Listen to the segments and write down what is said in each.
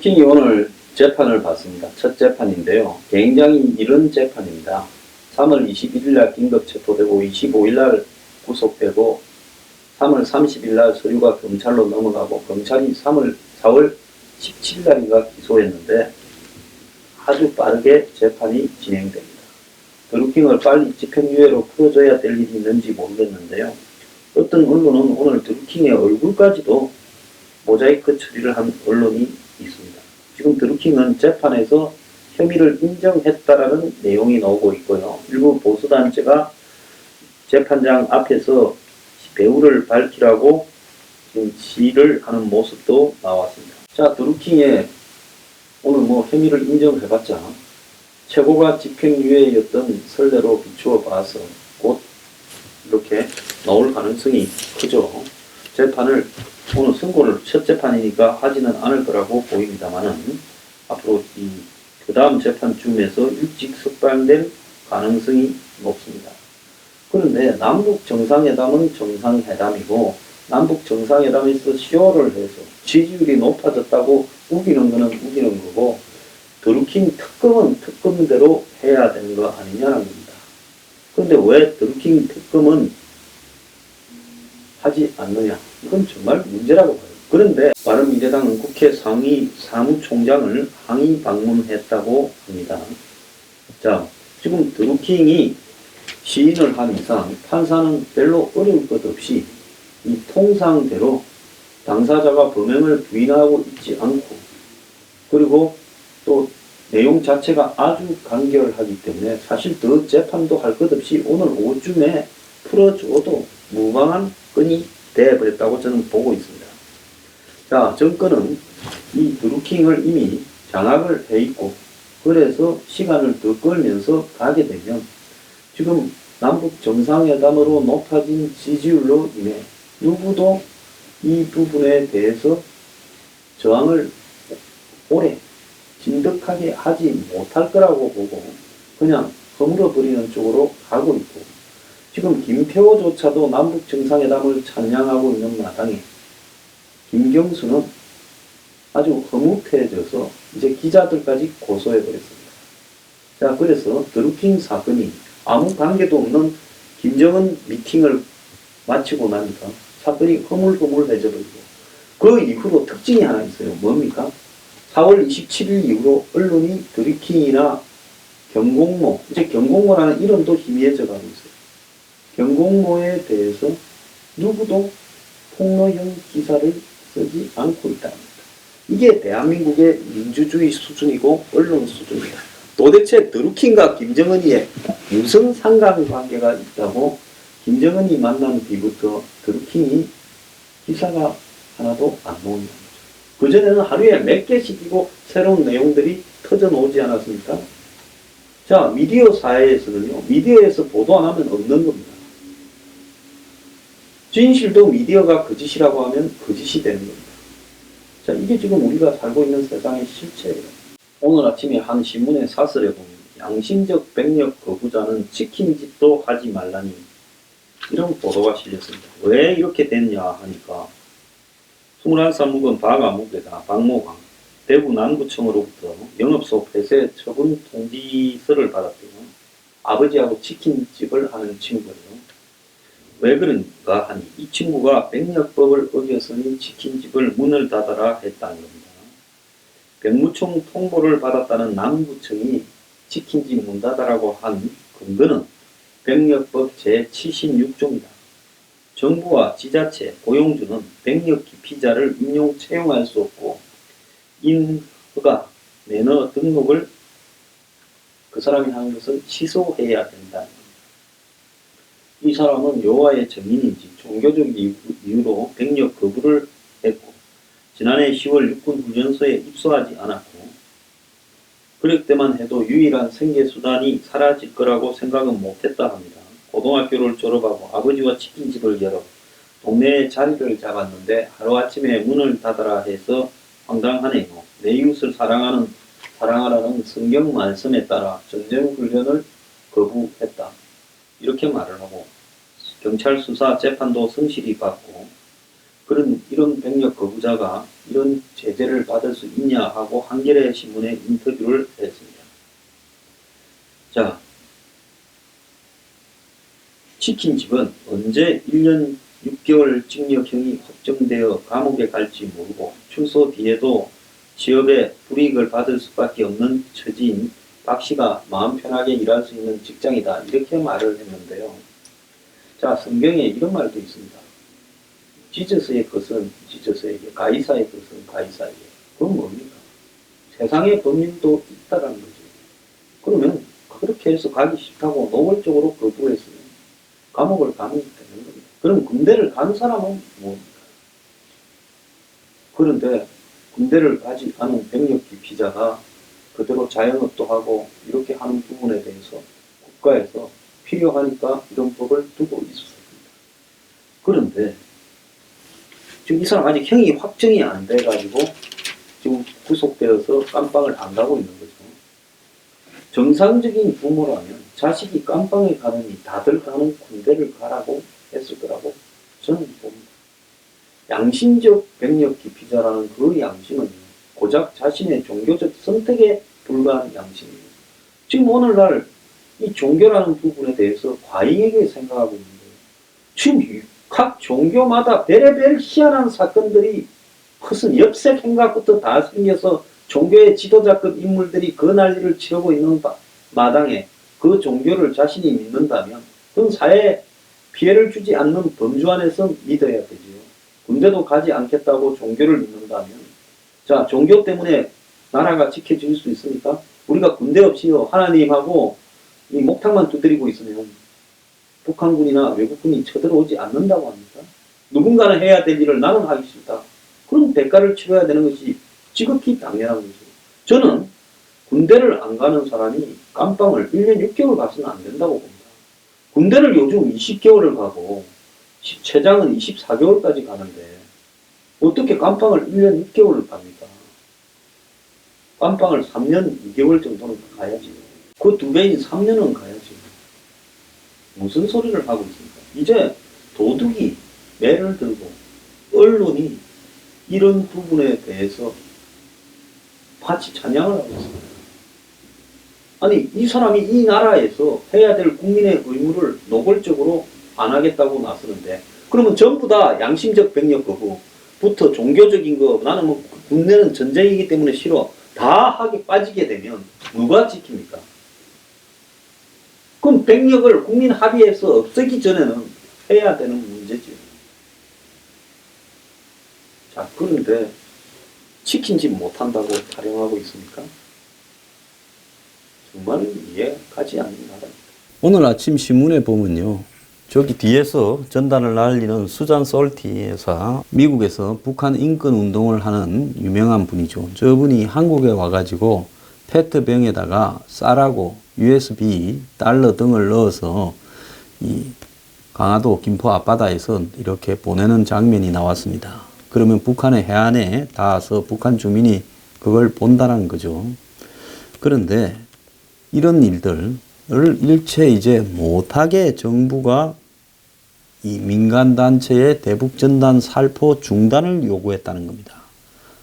드루킹이 오늘 재판을 받습니다. 첫 재판인데요. 굉장히 이른 재판입니다. 3월 21일 날 긴급 체포되고 25일 날 구속되고 3월 30일 날 서류가 검찰로 넘어가고 검찰이 4월 17일 날인가 기소했는데 아주 빠르게 재판이 진행됩니다. 드루킹을 빨리 집행유예로 풀어줘야 될 일이 있는지 모르겠는데요. 어떤 언론은 오늘 드루킹의 얼굴까지도 모자이크 처리를 한 언론이 있습니다. 지금 드루킹은 재판에서 혐의를 인정했다라는 내용이 나오고 있고요. 일부 보수단체가 재판장 앞에서 배우를 밝히라고 지금 지휘를 하는 모습도 나왔습니다. 자, 드루킹의 오늘 혐의를 인정해봤자 최고가 집행유예였던 선례로 비추어 봐서 곧 이렇게 나올 가능성이 크죠. 재판을 오늘 선고를 첫 재판이니까 하지는 않을 거라고 보입니다만은 앞으로 그 다음 재판쯤에서 일찍 석방될 가능성이 높습니다. 그런데 남북 정상회담은 정상회담이고 남북 정상회담에서 시효를 해서 지지율이 높아졌다고 우기는 거는 우기는 거고 드루킹 특검은 특검대로 해야 되는 거 아니냐는 겁니다. 그런데 왜 드루킹 특검은 하지 않느냐? 이건 정말 문제라고 봐요. 그런데 바른미래당은 국회 상위 사무총장을 항의 방문했다고 합니다. 자, 지금 드루킹이 시인을 한 이상 판사는 별로 어려울 것 없이 이 통상대로 당사자가 범행을 부인하고 있지 않고 그리고 또 내용 자체가 아주 간결하기 때문에 사실 더 재판도 할 것 없이 오늘 오후쯤에 풀어줘도 무방한 건이 되어버렸다고 저는 보고 있습니다. 자, 정권은 이 드루킹을 이미 장악을 해 있고 그래서 시간을 더 끌면서 가게 되면 지금 남북 정상회담으로 높아진 지지율로 인해 누구도 이 부분에 대해서 저항을 오래 진득하게 하지 못할 거라고 보고 그냥 허물어버리는 쪽으로 가고 있고 지금 김태호조차도 남북 정상회담을 찬양하고 있는 마당에 김경수는 아주 허무해져서 이제 기자들까지 고소해버렸습니다. 자, 그래서 드루킹 사건이 아무 관계도 없는 김정은 미팅을 마치고 나니까 사건이 허물허물해져버리고 그 이후로 특징이 하나 있어요. 뭡니까? 4월 27일 이후로 언론이 드루킹이나 경공모, 이제 경공모라는 이름도 희미해져 가고 있어요. 경공모에 대해서 누구도 폭로형 기사를 쓰지 않고 있다는 겁니다. 이게 대한민국의 민주주의 수준이고 언론 수준입니다. 도대체 드루킹과 김정은이의 무슨 상관관계가 있다고 김정은이 만난 뒤부터 드루킹이 기사가 하나도 안 나오는 거죠. 그전에는 하루에 몇 개씩이고 새로운 내용들이 터져 나오지 않았습니까? 자, 미디어 사회에서는요, 미디어에서 보도 안 하면 없는 겁니다. 진실도 미디어가 거짓이라고 하면 거짓이 되는 겁니다. 자, 이게 지금 우리가 살고 있는 세상의 실체예요. 오늘 아침에 한 신문의 사설에 보면 양심적 백력 거부자는 치킨집도 하지 말라니 이런 보도가 실렸습니다. 왜 이렇게 됐냐 하니까 21살 묵은 박아무개가 박모강 대구 남구청으로부터 영업소 폐쇄 처분 통지서를 받았대요. 아버지하고 치킨집을 하는 친구예요. 왜 그런가 하니 이 친구가 백력법을 어겨서니 치킨집을 문을 닫아라 했다는 겁니다. 병무청 통보를 받았다는 남구청이 치킨집 문 닫아라고 한 근거는 백력법 제76조입니다. 정부와 지자체, 고용주는 백력 기피자를 임용 채용할 수 없고 인허가, 매너 등록을 그 사람이 하는 것을 취소해야 된다는 겁니다. 이 사람은 여호와의 증인인지 종교적 이유로 백력 거부를 했고 지난해 10월 육군 훈련소에 입소하지 않았고 그럴 때만 해도 유일한 생계수단이 사라질 거라고 생각은 못했다 합니다. 고등학교를 졸업하고 아버지와 치킨집을 열어 동네에 자리를 잡았는데 하루아침에 문을 닫아라 해서 황당하네요. 내 이웃을 사랑하라는 성경 말씀에 따라 전쟁훈련을 거부했다. 이렇게 말을 하고 경찰 수사 재판도 성실히 받고 이런 병력 거부자가 이런 제재를 받을 수 있냐 하고 한겨레 신문에 인터뷰를 했습니다. 자, 치킨집은 언제 1년 6개월 징역형이 확정되어 감옥에 갈지 모르고 출소 뒤에도 취업에 불이익을 받을 수밖에 없는 처지인 박 씨가 마음 편하게 일할 수 있는 직장이다. 이렇게 말을 했는데요. 자, 성경에 이런 말도 있습니다. 지저스의 것은 지저스에게, 가이사의 것은 가이사에게. 그건 뭡니까? 세상의 법률도 있다라는 거죠. 그러면 그렇게 해서 가기 싫다고 노골적으로 거부했으면 감옥을 가면 되는 겁니다. 그럼 군대를 간 사람은 뭡니까? 그런데 군대를 가지 않은 병력 기피자가 그대로 자영업도 하고 이렇게 하는 부분에 대해서 국가에서 필요하니까 이런 법을 두고 있었습니다. 그런데 지금 이 사람 아직 형이 확정이 안 돼가지고 지금 구속되어서 깜빵을 안 가고 있는 거죠. 정상적인 부모라면 자식이 깜빵에 가느니 다들 가는 군대를 가라고 했을 거라고 저는 봅니다. 양심적 병력 기피자라는 그 양심은 고작 자신의 종교적 선택에 불과한 양심이에요. 지금 오늘날 이 종교라는 부분에 대해서 과잉하게 생각하고 있는데 지금 각 종교마다 별의별 희한한 사건들이 무슨 엽색 행각부터 다 생겨서 종교의 지도자급 인물들이 그 난리를 치르고 있는 마당에 그 종교를 자신이 믿는다면 그건 사회에 피해를 주지 않는 범주 안에서 믿어야 되지요. 군대도 가지 않겠다고 종교를 믿는다면 자, 종교 때문에 나라가 지켜질 수 있습니까? 우리가 군대 없이요 하나님하고 이 목탁만 두드리고 있으면 북한군이나 외국군이 쳐들어오지 않는다고 합니까? 누군가는 해야 될 일을 나는 하기 싫다. 그럼 대가를 치러야 되는 것이 지극히 당연한 거죠. 저는 군대를 안 가는 사람이 깜빵을 1년 6개월 가서는 안 된다고 봅니다. 군대를 요즘 20개월을 가고 최장은 24개월까지 가는데 어떻게 깜빵을 1년 6개월을 갑니까? 깜빵을 3년 2개월 정도는 가야지. 그 2배인 3년은 가야지. 무슨 소리를 하고 있습니까? 이제 도둑이 매를 들고 언론이 이런 부분에 대해서 같이 찬양을 하고 있습니다. 아니, 이 사람이 이 나라에서 해야 될 국민의 의무를 노골적으로 안 하겠다고 나서는데 그러면 전부 다 양심적 병력 거부부터 종교적인 거 나는 뭐 군대는 전쟁이기 때문에 싫어 다 하게 빠지게 되면 누가 지킵니까? 그럼 병력을 국민 합의해서 없애기 전에는 해야 되는 문제죠. 자, 그런데 치킨집 못한다고 타령하고 있습니까? 정말 이해가지 않는 나라입니다. 오늘 아침 신문에 보면요. 저기 뒤에서 전단을 날리는 수잔 솔티 여사, 미국에서 북한 인권 운동을 하는 유명한 분이죠. 저분이 한국에 와가지고 페트병에다가 쌀하고 USB, 달러 등을 넣어서 이 강화도 김포 앞바다에서 이렇게 보내는 장면이 나왔습니다. 그러면 북한의 해안에 닿아서 북한 주민이 그걸 본다는 거죠. 그런데 이런 일들을 일체 이제 못하게 정부가 이 민간단체의 대북전단 살포 중단을 요구했다는 겁니다.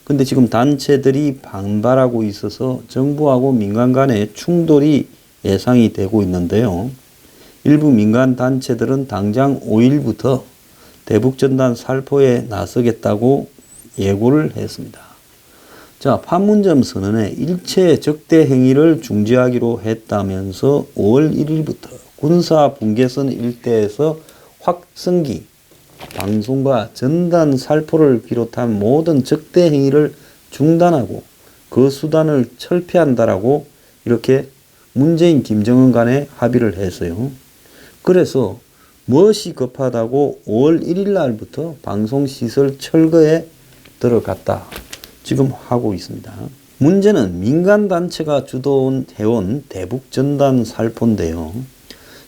근데 지금 단체들이 반발하고 있어서 정부하고 민간 간의 충돌이 예상이 되고 있는데요. 일부 민간 단체들은 당장 5일부터 대북전단 살포에 나서겠다고 예고를 했습니다. 자, 판문점 선언에 일체 적대 행위를 중지하기로 했다면서 5월 1일부터 군사 분계선 일대에서 확성기, 방송과 전단 살포를 비롯한 모든 적대 행위를 중단하고 그 수단을 철폐한다라고 이렇게 문재인 김정은 간에 합의를 했어요. 그래서 무엇이 급하다고 5월 1일 날부터 방송시설 철거에 들어갔다. 지금 하고 있습니다. 문제는 민간단체가 주도해온 대북전단 살포인데요.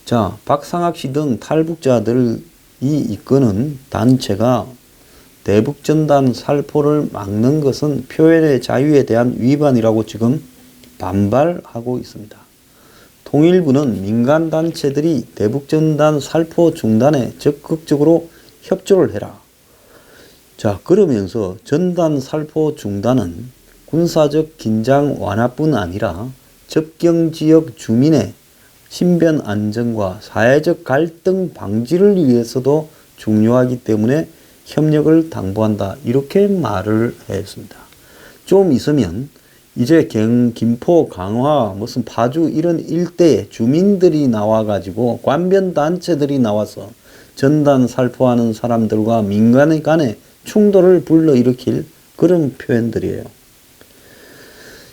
자, 박상학 씨 등 탈북자들이 이끄는 단체가 대북전단 살포를 막는 것은 표현의 자유에 대한 위반이라고 지금 반발하고 있습니다. 통일부는 민간단체들이 대북전단 살포 중단에 적극적으로 협조를 해라. 자, 그러면서 전단 살포 중단은 군사적 긴장 완화뿐 아니라 접경지역 주민의 신변 안정과 사회적 갈등 방지를 위해서도 중요하기 때문에 협력을 당부한다. 이렇게 말을 했습니다. 좀 있으면 이제 김포, 강화, 무슨 파주 이런 일대에 주민들이 나와가지고 관변단체들이 나와서 전단 살포하는 사람들과 민간 간의 충돌을 불러일으킬 그런 표현들이에요.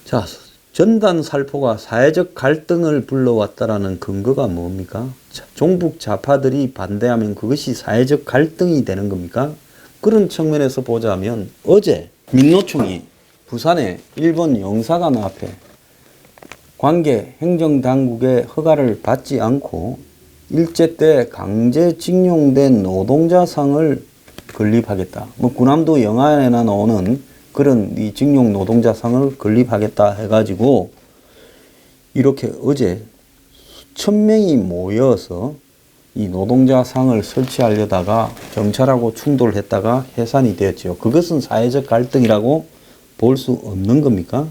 자, 전단 살포가 사회적 갈등을 불러왔다라는 근거가 뭡니까? 자, 종북 좌파들이 반대하면 그것이 사회적 갈등이 되는 겁니까? 그런 측면에서 보자면 어제 민노총이 부산의 일본 영사관 앞에 관계 행정당국의 허가를 받지 않고 일제 때 강제징용된 노동자상을 건립하겠다. 뭐 군함도 영화에나 나오는 그런 이 징용 노동자상을 건립하겠다 해가지고 이렇게 어제 수천 명이 모여서 이 노동자상을 설치하려다가 경찰하고 충돌했다가 해산이 되었죠. 그것은 사회적 갈등이라고 볼 수 없는 겁니까?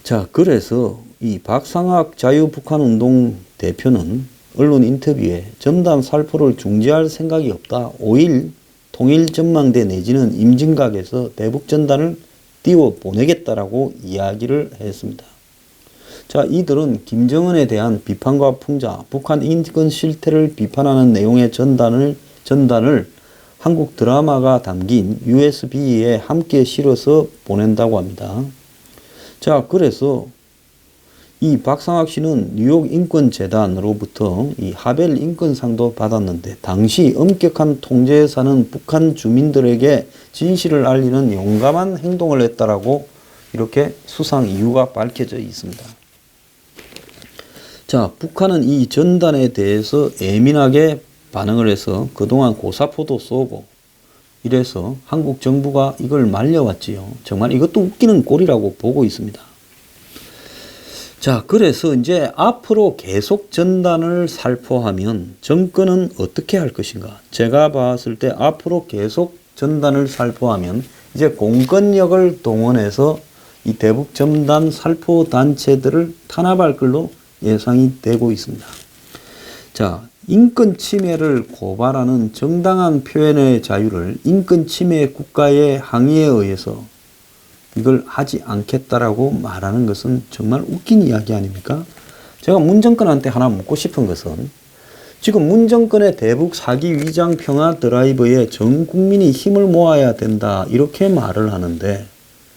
자, 그래서 이 박상학 자유북한운동 대표는 언론 인터뷰에 전단 살포를 중지할 생각이 없다. 5일 통일전망대 내지는 임진각에서 대북전단을 띄워 보내겠다라고 이야기를 했습니다. 자, 이들은 김정은에 대한 비판과 풍자, 북한 인권 실태를 비판하는 내용의 전단을 한국 드라마가 담긴 USB에 함께 실어서 보낸다고 합니다. 자, 그래서 이 박상학 씨는 뉴욕 인권재단으로부터 이 하벨 인권상도 받았는데 당시 엄격한 통제에 사는 북한 주민들에게 진실을 알리는 용감한 행동을 했다라고 이렇게 수상 이유가 밝혀져 있습니다. 자, 북한은 이 전단에 대해서 예민하게 반응을 해서 그동안 고사포도 쏘고 이래서 한국 정부가 이걸 말려왔지요. 정말 이것도 웃기는 꼴이라고 보고 있습니다. 자, 그래서 이제 앞으로 계속 전단을 살포하면 정권은 어떻게 할 것인가? 제가 봤을 때 앞으로 계속 전단을 살포하면 이제 공권력을 동원해서 이 대북 전단 살포 단체들을 탄압할 걸로 예상이 되고 있습니다. 자, 인권 침해를 고발하는 정당한 표현의 자유를 인권 침해 국가의 항의에 의해서 이걸 하지 않겠다라고 말하는 것은 정말 웃긴 이야기 아닙니까? 제가 문 정권한테 하나 묻고 싶은 것은 지금 문 정권의 대북 사기 위장 평화 드라이브에 전 국민이 힘을 모아야 된다 이렇게 말을 하는데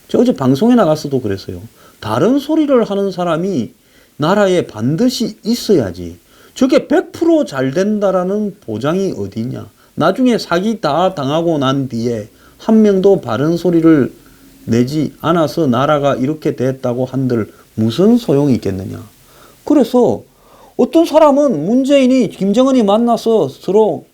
저 어제 방송에 나갔어도 그랬어요. 다른 소리를 하는 사람이 나라에 반드시 있어야지. 저게 100% 잘 된다라는 보장이 어디 있냐. 나중에 사기 다 당하고 난 뒤에 한 명도 바른 소리를 내지 않아서 나라가 이렇게 됐다고 한들 무슨 소용이 있겠느냐. 그래서 어떤 사람은 문재인이 김정은이 만나서 서로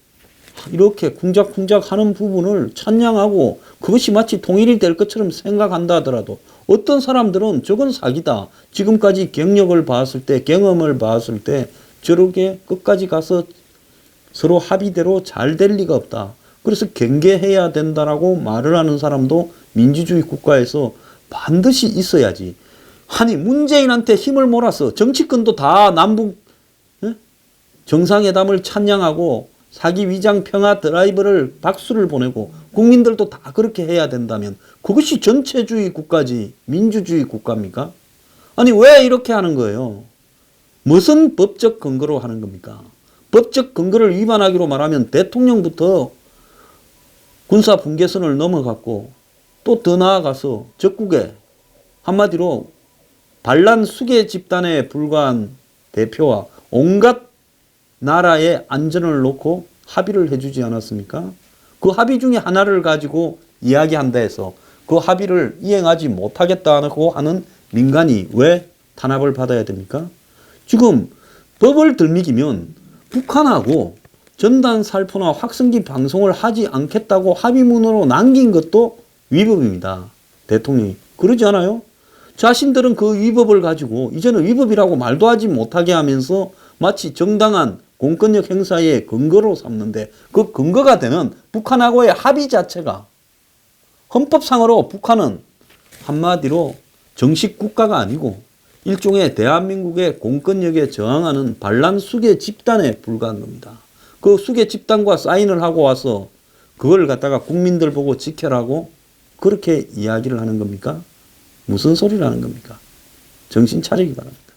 이렇게 쿵작쿵작 하는 부분을 찬양하고 그것이 마치 통일이 될 것처럼 생각한다 하더라도 어떤 사람들은 저건 사기다. 지금까지 경력을 봤을 때 경험을 봤을 때 저렇게 끝까지 가서 서로 합의대로 잘 될 리가 없다. 그래서 경계해야 된다라고 말을 하는 사람도 민주주의 국가에서 반드시 있어야지. 아니 문재인한테 힘을 몰아서 정치권도 다 남북 정상회담을 찬양하고 사기 위장 평화 드라이브를 박수를 보내고 국민들도 다 그렇게 해야 된다면 그것이 전체주의 국가지 민주주의 국가입니까? 아니 왜 이렇게 하는 거예요? 무슨 법적 근거로 하는 겁니까? 법적 근거를 위반하기로 말하면 대통령부터 군사 분계선을 넘어갔고 또 더 나아가서 적국에 한마디로 반란 수계 집단에 불과한 대표와 온갖 나라의 안전을 놓고 합의를 해주지 않았습니까? 그 합의 중에 하나를 가지고 이야기한다 해서 그 합의를 이행하지 못하겠다고 하는 민간이 왜 탄압을 받아야 됩니까? 지금 법을 들미기면 북한하고 전단 살포나 확성기 방송을 하지 않겠다고 합의문으로 남긴 것도 위법입니다. 대통령이. 그러지 않아요? 자신들은 그 위법을 가지고 이제는 위법이라고 말도 하지 못하게 하면서 마치 정당한 공권력 행사의 근거로 삼는데 그 근거가 되는 북한하고의 합의 자체가 헌법상으로 북한은 한마디로 정식 국가가 아니고 일종의 대한민국의 공권력에 저항하는 반란 수괴 집단에 불과한 겁니다. 그 수괴 집단과 사인을 하고 와서 그걸 갖다가 국민들 보고 지켜라고 그렇게 이야기를 하는 겁니까? 무슨 소리를 하는 겁니까? 정신 차리기 바랍니다.